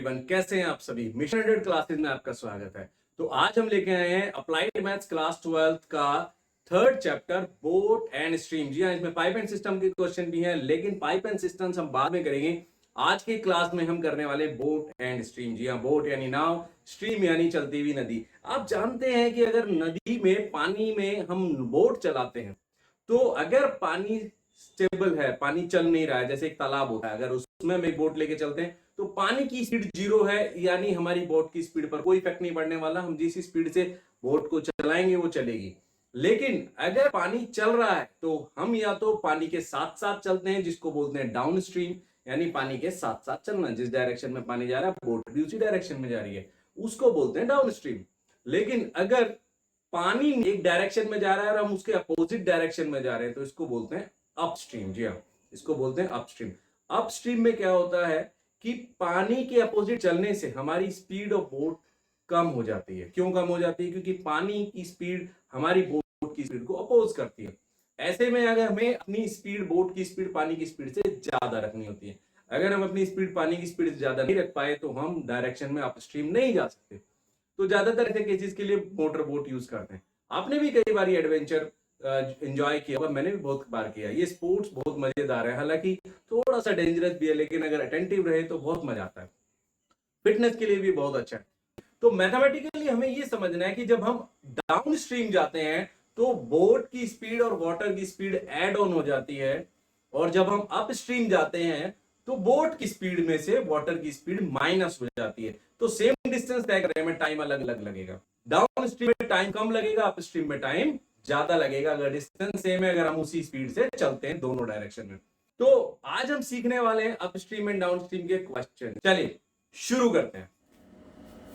Everyone, कैसे हैं आप सभी। मिशन 100 क्लासेस में आपका स्वागत है। तो आज हम लेके आए हैं अप्लाइड मैथ्स क्लास 12 का third chapter boat and stream. जी हाँ, इसमें पाइप एंड सिस्टम के क्वेश्चन भी हैं, लेकिन पाइप एंड सिस्टम्स हम बाद में करेंगे। आज की क्लास में हम करने वाले बोट एंड स्ट्रीम। जी हाँ, बोट यानी नाव, स्ट्रीम यानी चलती हुई नदी। आप जानते हैं कि अगर नदी में, पानी में हम बोट चलाते हैं तो अगर पानी स्टेबल है, पानी चल नहीं रहा है, जैसे एक तालाब होता है, अगर उसमें हम एक बोट लेके चलते हैं तो पानी की स्पीड 0 है, यानी हमारी बोट की स्पीड पर कोई इफेक्ट नहीं पड़ने वाला। हम जिस स्पीड से बोट को चलाएंगे वो चलेगी। लेकिन अगर पानी चल रहा है तो हम या तो पानी के साथ साथ चलते हैं, जिसको बोलते हैं डाउन स्ट्रीम, यानी पानी के साथ साथ चलना। जिस डायरेक्शन में पानी जा रहा है बोट भी उसी डायरेक्शन में जा रही है, उसको बोलते हैं डाउन स्ट्रीम। लेकिन अगर पानी एक डायरेक्शन में जा रहा है और हम उसके अपोजिट डायरेक्शन में जा रहे हैं तो इसको बोलते हैं अपस्ट्रीम। जी हाँ, इसको बोलते हैं अपस्ट्रीम। अपस्ट्रीम में क्या होता है कि पानी के अपोजिट चलने से हमारी स्पीड ऑफ बोट कम हो जाती है। क्यों कम हो जाती है? क्योंकि पानी की स्पीड हमारी बोट की स्पीड को अपोज करती है। ऐसे में अगर हमें अपनी स्पीड, बोट की स्पीड पानी की स्पीड से ज्यादा रखनी होती है। अगर हम अपनी स्पीड पानी की स्पीड से ज्यादा नहीं रख पाए तो हम डायरेक्शन में अपस्ट्रीम नहीं जा सकते। तो ज्यादातर ऐसे केसेस के लिए मोटर बोट यूज करते हैं। आपने भी कई बार ये एडवेंचर एंजॉय किया होगा, मैंने भी बहुत बार किया। ये स्पोर्ट्स बहुत मजेदार है, हालांकि थोड़ा सा डेंजरस भी है, लेकिन अगर अटेंटिव रहे तो बहुत मजा आता है। फिटनेस के लिए भी बहुत अच्छा है। तो मैथमेटिकली हमें ये समझना है कि जब हम डाउन स्ट्रीम जाते हैं तो बोट की स्पीड और वाटर की स्पीड एड ऑन हो जाती है, और जब हम अप स्ट्रीम जाते हैं तो बोट की स्पीड में से वाटर की स्पीड माइनस हो जाती है। तो सेम डिस्टेंस तय करने में टाइम अलग अलग लगेगा। डाउन स्ट्रीम में टाइम कम लगेगा, अप स्ट्रीम में टाइम ज्यादा लगेगा, अगर डिस्टेंस सेम है, अगर हम उसी स्पीड से चलते हैं दोनों डायरेक्शन में। तो आज हम सीखने वाले हैं up stream and down stream के क्वेश्चन। चलिए शुरू करते हैं।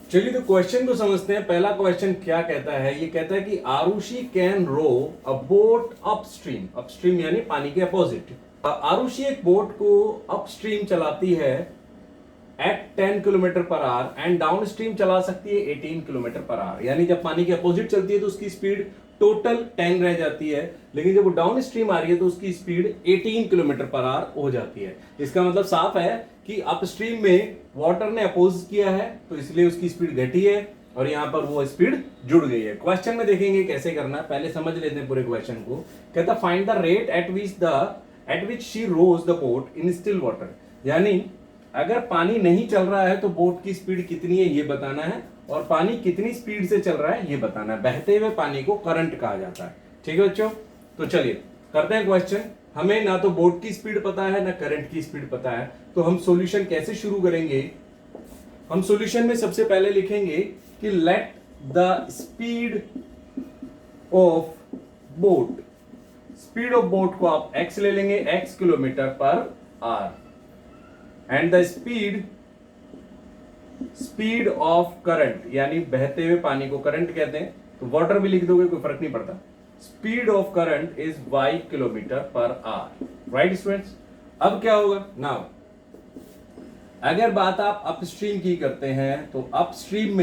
चलिए तो क्वेश्चन को समझते हैं। पहला क्वेश्चन क्या कहता है? ये कहता है कि Arushi can row a boat upstream. Upstream यानी पानी के अपोजिट। आरुषि एक बोट को अपस्ट्रीम चलाती है at 10 kilometre per hour and downstream चला सकती है 18 किलोमीटर पर आवर। यानी जब पानी के अपोजिट चलती है तो उसकी स्पीड टोटल 10 रह जाती है, लेकिन जब वो डाउन स्ट्रीम आ रही है तो उसकी स्पीड 18 किलोमीटर पर आवर हो जाती है। इसका मतलब साफ है कि अपस्ट्रीम में वाटर ने अपोज किया है तो इसलिए उसकी स्पीड घटी है और यहां पर वो स्पीड जुड़ गई है। क्वेश्चन में देखेंगे कैसे करना है, पहले समझ लेते हैं पूरे क्वेश्चन को। कहता find the rate at which she rows the boat in still water. यानी अगर पानी नहीं चल रहा है तो बोट की स्पीड कितनी है ये बताना है, और पानी कितनी स्पीड से चल रहा है ये बताना है। बहते हुए पानी को करंट कहा जाता है। ठीक है बच्चों, तो चलिए करते हैं क्वेश्चन। हमें ना तो बोट की स्पीड पता है ना करंट की स्पीड पता है, तो हम सॉल्यूशन कैसे शुरू करेंगे? हम सॉल्यूशन में सबसे पहले लिखेंगे कि late the speed of boat, speed of boat को आप x ले लेंगे, x kilometre per hour, and the speed of current, यानी बहते हुए पानी को करंट कहते हैं, तो वाटर भी लिख दोगे कोई फर्क नहीं पड़ता। Speed of current is y kilometre per our. Right students, अब क्या होगा? नाउ अगर बात आप अपस्ट्रीम की करते हैं तो अपस्ट्रीम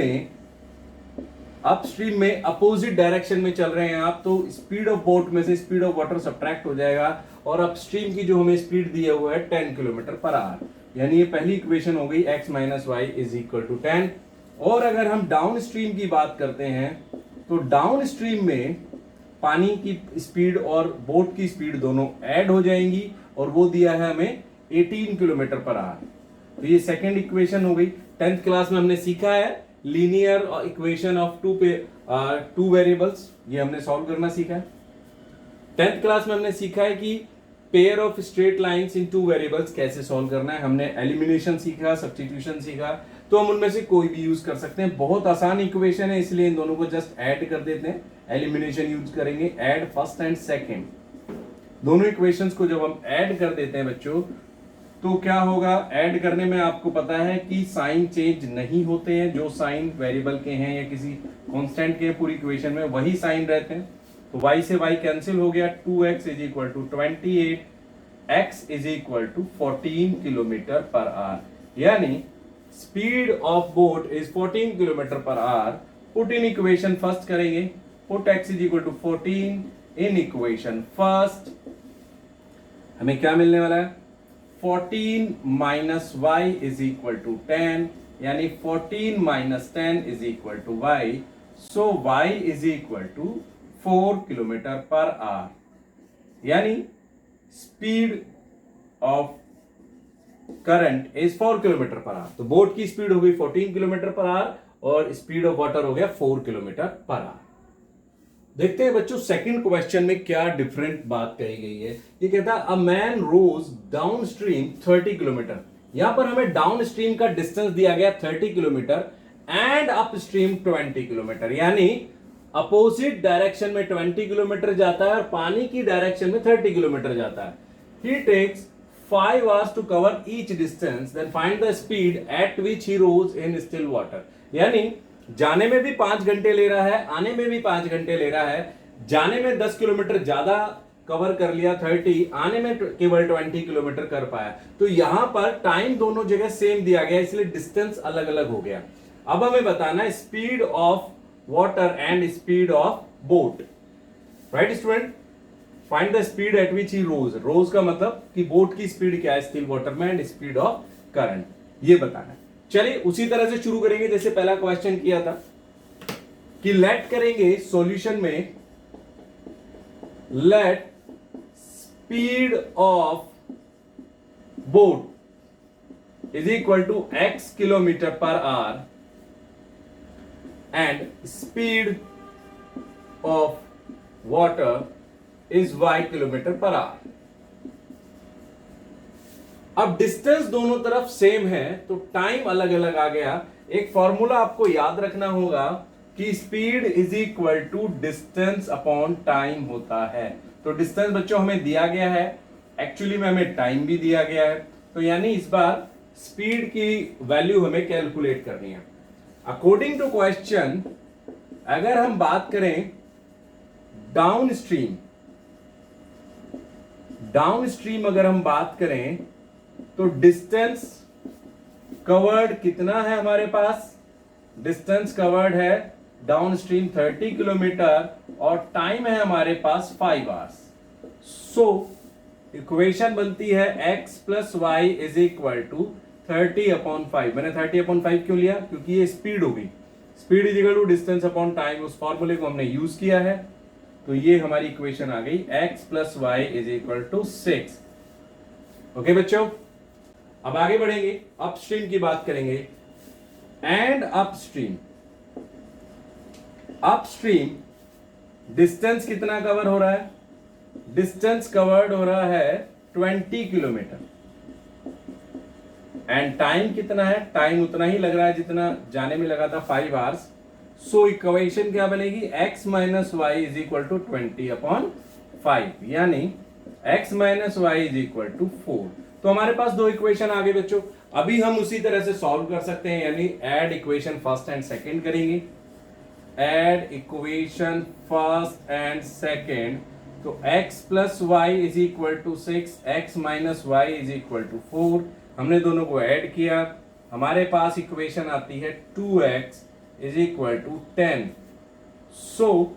में अपोजिट डायरेक्शन में चल रहे हैं आप, तो स्पीड ऑफ बोट में से स्पीड ऑफ वाटर सब्ट्रैक्ट हो जाएगा, और अपस्ट्रीम की जो हमें स्पीड दिया हुआ है 10 किलोमीटर पर आवर, यानी ये पहली इक्वेशन हो गई x minus Y is equal to 10। और अगर हम डाउन स्ट्रीम की बात करते हैं तो डाउन स्ट्रीम में पानी की स्पीड और बोट की स्पीड दोनों ऐड हो जाएंगी, और वो दिया है हमें 18 किलोमीटर पर आवर। तो ये सेकेंड इक्वेशन हो गई। 10th क्लास में हमने सीखा है linear equation of two variables, ये हमने सॉल्व करना सीखा है। 10th क्लास में हमने सीखा है कि pair of straight lines in two variables कैसे सॉल्व करना है। हमने एलिमिनेशन सीखा, सब्स्टिट्यूशन सीखा, तो हम उनमें से कोई भी यूज कर सकते हैं। बहुत आसान इक्वेशन है, इसलिए इन दोनों को जस्ट ऐड कर देते हैं। एलिमिनेशन यूज करेंगे, ऐड फर्स्ट एंड सेकेंड, दोनों इक्वेशंस को जब हम ऐड कर देते हैं बच्चों तो क्या होगा? ऐड करने में आपको पता है कि साइन चेंज नहीं होते हैं। जो साइन वेरिएबल के हैं या किसी कांस्टेंट के पूरी इक्वेशन में वही साइन रहते हैं। तो y से y कैंसिल हो गया, 2x is equal to 28, x is equal to 14 kilometre per hour, यानी speed of boat is 14 kilometre per hour. Put in equation first करेंगे, put x is equal to 14 in equation first, हमें क्या मिलने वाला है? 14 minus y is equal to 10, यानी 14 minus 10 is equal to Y. So y is equal to 4 kilometre per hour, यानी speed of current is 4 kilometre per hour. तो boat की speed हो गई 14 किलोमीटर पर आवर और स्पीड ऑफ वाटर हो गया 4 kilometre per our. देखते हैं बच्चों सेकंड क्वेश्चन में क्या डिफरेंट बात कही गई है. ये कहता है a man rows downstream 30 kilometre. यहां पर हमें डाउन स्ट्रीम का डिस्टेंस दिया गया 30 kilometre and up stream 20 kilometre, यानी अपोजिट डायरेक्शन में 20 किलोमीटर जाता है और पानी की डायरेक्शन में 30 किलोमीटर जाता है. ही takes 5 hours to cover each distance, then find the speed at which he rows in still water. यानी जाने में भी 5 घंटे ले रहा है, आने में भी 5 घंटे ले रहा है. जाने में 10 किलोमीटर ज्यादा कवर कर लिया 30, आने में केवल 20 किलोमीटर कर पाया. तो यहां पर टाइम दोनों जगह सेम दिया गया, इसलिए डिस्टेंस अलग अलग हो गया. अब हमें बताना है speed of water and speed of boat. Right student, find the speed at which he rows. Rows का मतलब कि बोट की स्पीड क्या है स्टिल वाटर में एंड स्पीड ऑफ करंट, ये बताना है. चलिए उसी तरह से शुरू करेंगे जैसे पहला क्वेश्चन किया था कि लेट करेंगे सॉल्यूशन में, let speed of boat is equal to x kilometre per hour and speed of water is y kilometre per hour. अब डिस्टेंस दोनों तरफ सेम है तो टाइम अलग अलग आ गया. एक फॉर्मूला आपको याद रखना होगा कि speed is equal to distance upon time होता है. तो डिस्टेंस बच्चों हमें दिया गया है, एक्चुअली में हमें टाइम भी दिया गया है. तो यानी इस बार स्पीड की वैल्यू हमें कैलकुलेट करनी है. अकॉर्डिंग टू क्वेश्चन अगर हम बात करें डाउन स्ट्रीम अगर हम बात करें तो डिस्टेंस कवर्ड कितना है हमारे पास. डिस्टेंस कवर्ड है डाउन स्ट्रीम 30 किलोमीटर और टाइम है हमारे पास 5 hours. सो इक्वेशन बनती है x plus Y is equal to 30 upon 5. मैंने 30 अपॉन 5 क्यों लिया, क्योंकि ये स्पीड हो गई. Speed is equal to distance upon time, उस फॉर्मूले को हमने यूज किया है. तो ये हमारी इक्वेशन आ गई x plus Y is equal to 6. Okay बच्चों, अब आगे बढ़ेंगे, अपस्ट्रीम की बात करेंगे. एंड अपस्ट्रीम डिस्टेंस कितना कवर हो रहा है. डिस्टेंस कवर्ड हो रहा है 20 किलोमीटर एंड टाइम कितना है, टाइम उतना ही लग रहा है जितना जाने में लगा था 5 hours. सो इक्वेशन क्या बनेगी, x minus Y is equal to 20 upon 5, यानी x minus Y is equal to 4. तो हमारे पास दो इक्वेशन आ गए बच्चों. अभी हम उसी तरह से सॉल्व कर सकते हैं, यानी add equation first and second करेंगे. Add equation first and second, तो x plus Y is equal to 6, x minus Y is equal to 4. हमने दोनों को ऐड किया, हमारे पास इक्वेशन आती है 2x इज इक्वल टू 10. सो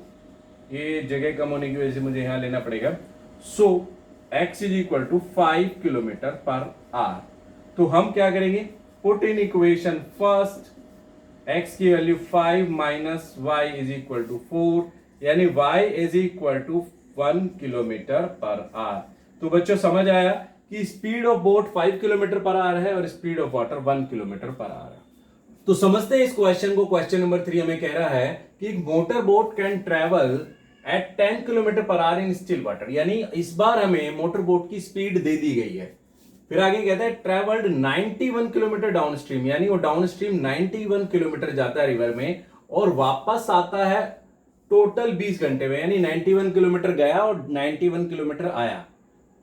ये जगह कम होने की वजह से मुझे यहां लेना पड़ेगा. So x is equal to 5 kilometre per hour. तो हम क्या करेंगे, put in equation first x की value 5 minus y is equal to 4, यानी y is equal to 1 kilometre per hour. तो बच्चों समझ आया कि speed of boat 5 kilometre per hour है और speed of water 1 kilometre per hour है. तो समझते हैं इस क्वेश्चन को. क्वेश्चन नंबर 3 हमें कह रहा है कि motor boat can travel eight 10 kilometre per our in still water. यानी इस बार हमें मोटर बोट की स्पीड दे दी गई है. फिर आगे कहता है ट्रेवल्ड 91 किलोमीटर डाउन स्ट्रीम, यानी वो डाउन स्ट्रीम 91 किलोमीटर जाता है रिवर में और वापस आता है टोटल 20 घंटे में. यानी 91 किलोमीटर गया और 91 किलोमीटर आया,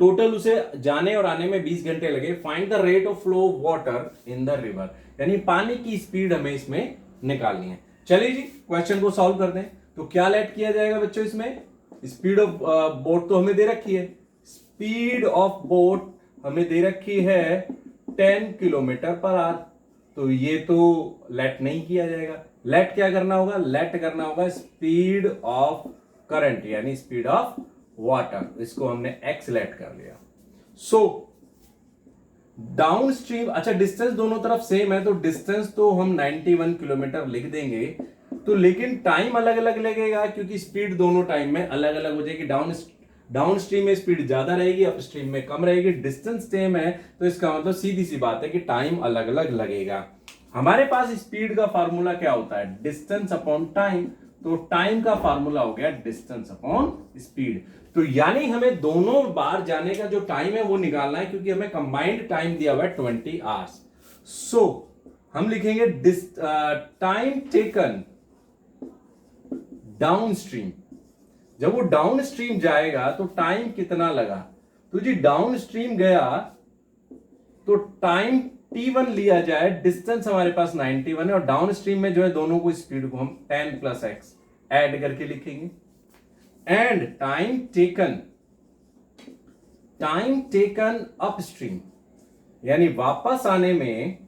टोटल उसे जाने और आने में 20 घंटे लगे. Find the rate of flow of water in the river, यानी पानी की स्पीड हमें इसमें निकालनी है. चलिए जी क्वेश्चन को सॉल्व करते हैं. तो क्या लेट किया जाएगा बच्चों, इसमें स्पीड ऑफ बोट तो हमें दे रखी है. स्पीड ऑफ बोट हमें दे रखी है 10 किलोमीटर पर आवर. तो ये तो लेट नहीं किया जाएगा. लेट क्या करना होगा, लेट करना होगा स्पीड ऑफ करंट, यानी स्पीड ऑफ वाटर. इसको हमने x लेट कर लिया. सो डाउन स्ट्रीम, अच्छा डिस्टेंस दोनों तरफ सेम है तो डिस्टेंस तो हम 91 किलोमीटर लिख देंगे, तो लेकिन टाइम अलग अलग लगेगा क्योंकि स्पीड दोनों टाइम में अलग अलग हो जाएगी। डाउन स्ट्रीम में स्पीड ज्यादा रहेगी, अप स्ट्रीम में कम रहेगी। डिस्टेंस सेम है तो इसका मतलब सीधी सी बात है कि टाइम अलग अलग लगेगा। हमारे पास स्पीड का फार्मूला क्या होता है, डिस्टेंस अपॉन टाइम, तो टाइम का फार्मूला हो गया डिस्टेंस अपॉन स्पीड। तो यानी हमें दोनों बार जाने का जो टाइम है वो निकालना है क्योंकि हमें कंबाइंड टाइम दिया हुआ है 20 आवर्स। सो हम लिखेंगे टाइम टेकन डाउन स्ट्रीम। जब वो डाउन स्ट्रीम जाएगा तो टाइम कितना लगा, तो जी डाउन स्ट्रीम गया तो टाइम t1 लिया जाए, डिस्टेंस हमारे पास 91 है और डाउन स्ट्रीम में जो है दोनों को स्पीड को हम 10 प्लस एक्स ऐड करके लिखेंगे। And time taken up stream, यानी वापस आने में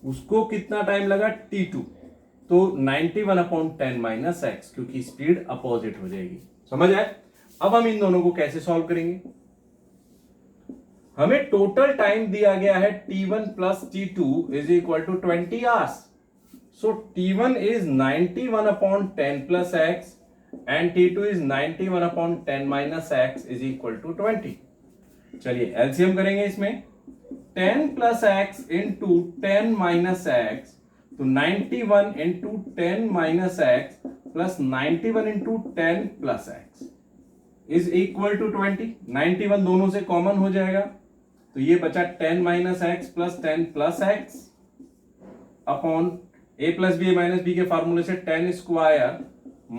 उसको कितना टाइम लगा t2, तो 91 अपॉन 10 माइनस एक्स, क्योंकि स्पीड अपोजिट हो जाएगी। समझ आए? अब हम इन दोनों को कैसे सॉल्व करेंगे, हमें टोटल टाइम दिया गया है t1 plus t2 is equal to 20 hours. So t1 is 91 upon 10 plus x and t2 is 91 upon 10 minus x is equal to 20। चलिए एलसीएम करेंगे इसमें, 10 plus x into 10 minus x, तो 91 into 10 minus x plus 91 into 10 plus x is equal to 20। 91 दोनों से common हो जाएगा तो ये बचा 10 minus x plus 10 plus X upon A plus B minus B के फार्मूले से 10 square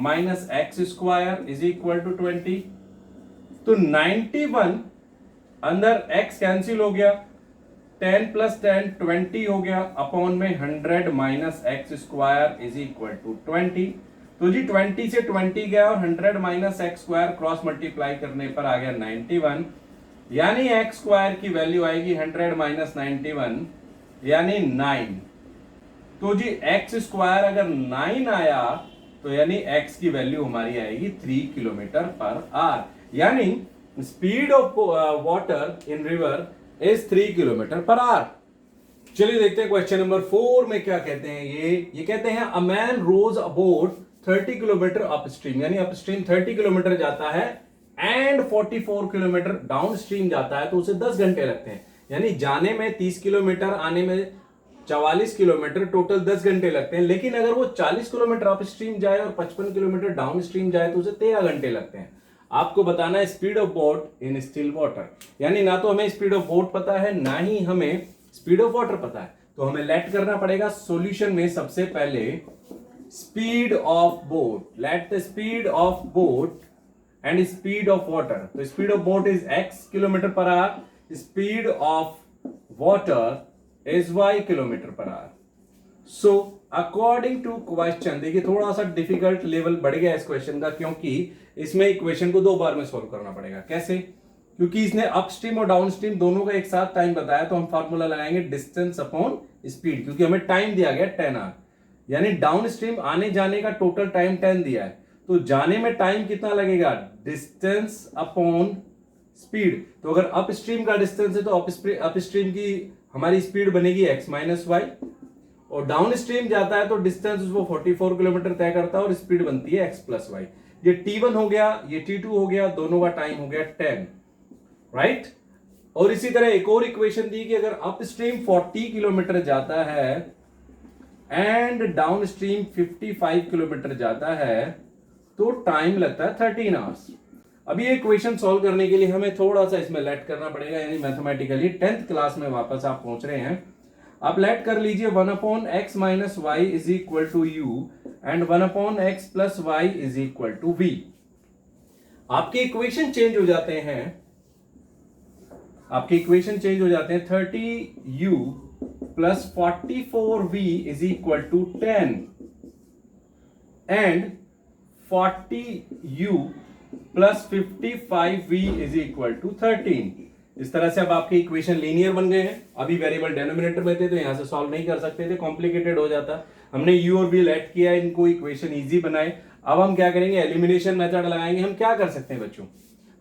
minus x square is equal to 20। तो 91 अंदर x कैंसिल हो गया, 10 प्लस 10 20 हो गया, अपॉन में 100 minus x square is equal to 20। तो जी 20 से 20 गया और 100 minus x square cross multiply करने पर आ गया 91, यानी एक्स स्क्वायर की वैल्यू आएगी 100 माइनस 91 यानी 9। तो जी एक्स स्क्वायर अगर 9 आया तो यानी एक्स की वैल्यू हमारी आएगी 3 किलोमीटर पर आवर, यानी speed of water in river is 3 kilometre per our. चलिए देखते हैं क्वेश्चन नंबर 4 में क्या कहते हैं। ये कहते हैं a man rows about 30 kilometre upstream, यानी अपस्ट्रीम 30 किलोमीटर जाता है एंड 44 किलोमीटर डाउन स्ट्रीम जाता है, तो उसे 10 घंटे लगते हैं। यानी जाने में 30 किलोमीटर, आने में 44 किलोमीटर, टोटल 10 घंटे लगते हैं। लेकिन अगर वो 40 किलोमीटर अपस्ट्रीम जाए और 55 किलोमीटर डाउन स्ट्रीम जाए तो उसे 13 घंटे लगते हैं। आपको बताना है speed of boat in still water, यानी ना तो हमें स्पीड ऑफ बोट पता है ना ही हमें स्पीड ऑफ वाटर पता है, तो हमें लेट करना पड़ेगा सॉल्यूशन में। सबसे पहले speed of boat, let the speed of boat and speed of water, तो speed of boat is x kilometre per hour, speed of water is y kilometre per hour. So according to question, देखिए थोड़ा सा difficult level बढ़ गया इस question का, क्योंकि इसमें इक्वेशन को 2 बार में सॉल्व करना पड़ेगा। कैसे? क्योंकि इसने अपस्ट्रीम और डाउनस्ट्रीम दोनों का एक साथ टाइम बताया, तो हम फार्मूला लगाएंगे डिस्टेंस अपॉन स्पीड, क्योंकि हमें टाइम दिया गया 10 आवर, यानी डाउनस्ट्रीम आने जाने का टोटल टाइम 10 दिया है, तो जाने में टाइम कितना लगेगा, डिस्टेंस अपॉन स्पीड। तो अगर अपस्ट्रीम का डिस्टेंस है तो अपस्ट्रीम की हमारी स्पीड बनेगी x माइनस वाई, और डाउन स्ट्रीम जाता है तो डिस्टेंस वो 44 किलोमीटर तय करता है और स्पीड बनती है x प्लस वाई। ये t1 हो गया, ये t2 हो गया, दोनों का टाइम हो गया 10, राइट। और इसी तरह एक और इक्वेशन दी कि अगर अपस्ट्रीम 40 किलोमीटर जाता है एंड डाउन स्ट्रीम 55 किलोमीटर जाता है तो टाइम लगता है 13 आवर्स। अब ये इक्वेशन सॉल्व करने के लिए हमें थोड़ा सा इसमें लेट करना पड़ेगा, यानी मैथमेटिकली 10th क्लास में वापस आप पहुंच रहे हैं। आप लेट कर लीजिए 1 upon x minus Y is equal to u and 1 upon x plus Y is equal to v. आपके इक्वेशन चेंज हो जाते हैं, आपके इक्वेशन चेंज हो जाते हैं 30u plus 44v is equal to 10 and 40u plus 55v is equal to 13। इस तरह से अब आपके इक्वेशन लीनियर बन गए हैं। अभी वेरिएबल डिनोमिनेटर में थे तो यहां से सॉल्व नहीं कर सकते थे, कॉम्प्लिकेटेड हो जाता। हमने u और v लेट किया, इनको इक्वेशन इजी बनाए। अब हम क्या करेंगे, एलिमिनेशन मेथड लगाएंगे। हम क्या कर सकते हैं बच्चों,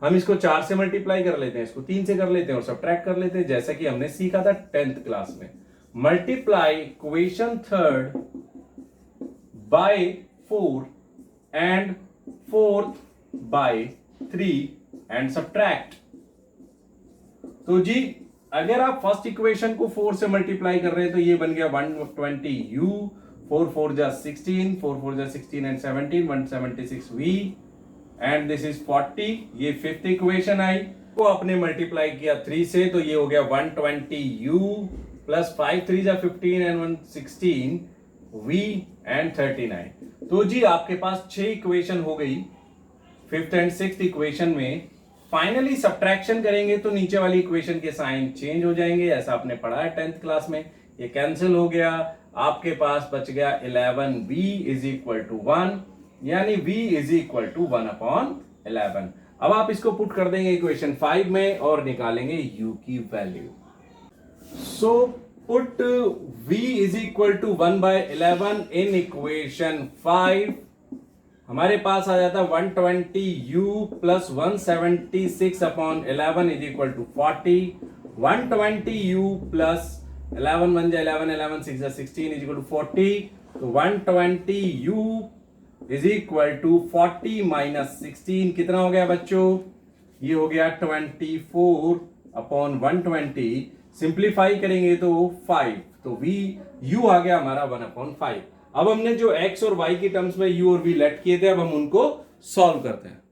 हम इसको 4 से मल्टीप्लाई कर लेते हैं, इसको 3 से कर लेते हैं और सब्ट्रैक्ट कर लेते हैं, जैसा कि हमने सीखा था 10th क्लास में। Multiply equation third by 4 and fourth by 3 and subtract. तो जी अगर आप फर्स्ट इक्वेशन को 4 से मल्टीप्लाई कर रहे हैं तो ये बन गया 120u, 4 4 जा 16, 4 4 जा 16 and 17, 176v and this is 40। ये फिफ्थ इक्वेशन आई, को आपने मल्टीप्लाई किया 3 से तो ये हो गया 120u प्लस 5 3 जा 15 एंड 116v एंड 39। तो जी आपके पास 6 इक्वेशन हो गई फिफ्थ एंड सिक्स्थ इक्वेशन में। फाइनली सब्ट्रैक्शन करेंगे तो नीचे वाली इक्वेशन के साइन चेंज हो जाएंगे, ऐसा आपने पढ़ा है 10th क्लास में। ये कैंसिल हो गया, आपके पास बच गया 11v इज इक्वल टू 1, यानी v इज इक्वल टू 1/11। अब आप इसको पुट कर देंगे इक्वेशन 5 में और निकालेंगे u की value. So put v is equal to 1/11 in equation 5। हमारे पास आ जाता 120u plus 176/11 is equal to 40। 120u plus 11 1 जा 11, 11 6 जा 16 इज इक्वल टू 40। तो 120u is equal to 40 minus 16 कितना हो गया बच्चों? ये हो गया 24/120। सिंप्लीफाई करेंगे तो 5, तो v u आ गया हमारा 1/5। अब हमने जो x और y की टर्म्स में u और v लेट किए थे, अब हम उनको सॉल्व करते हैं।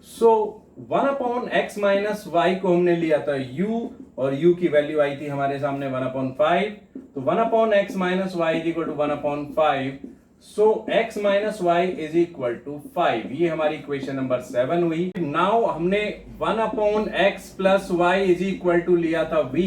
सो 1/x माइनस y को हमने लिया था u और u की वैल्यू आई थी हमारे सामने 1/5। तो 1/x minus y is equal to 1/5। So x minus y is equal to 5। ये हमारी इक्वेशन नंबर 7 हुई। नाउ हमने 1/x plus y is equal to लिया था v,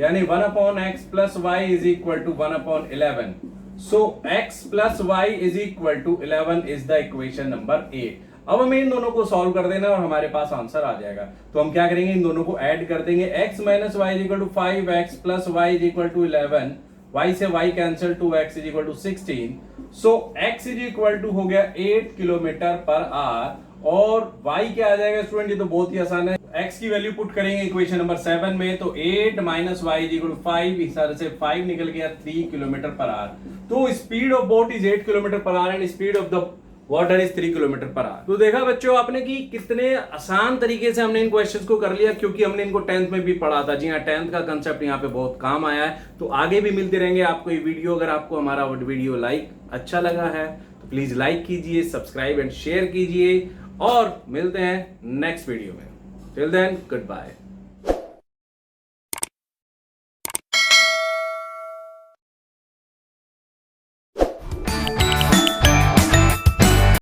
यानी 1/x plus y is equal to 1/11। So x plus y is equal to 11 is the equation number 8। अब हमें इन दोनों को सॉल्व कर देना और हमारे पास आंसर आ जाएगा। तो हम क्या करेंगे, इन दोनों को ऐड कर देंगे। x minus Y is equal to 5x plus Y is equal to 11, y से y cancel, 2x is equal to 16। So x is equal to हो गया 8 किलोमीटर पर आवर और y क्या आ जाएगा स्टूडेंट? ये तो बहुत ही आसान है। x की वैल्यू पुट करेंगे इक्वेशन नंबर 7 में, तो 8 minus Y is equal to 5, इस तरह से 5 निकल गया 3 किलोमीटर पर आवर। तो speed of boat is 8 kilometre per hour and speed of the water is 3 kilometre per hour. तो देखा बच्चों आपने कि कितने आसान तरीके से हमने इन क्वेश्चंस को कर लिया, क्योंकि हमने इनको 10th में भी पढ़ा था। जी हाँ, 10th का कंसेप्ट यहाँ पे बहुत काम आया है। तो आगे भी मिलते रहेंगे आपको ये वीडियो। अगर आपको हमारा वीडियो अच्छा लगा है तो प्लीज लाइक कीजिए, सब्सक्राइब एंड शेयर कीजिए और मिलते हैं नेक्स्ट वीडियो में। Till then good bye.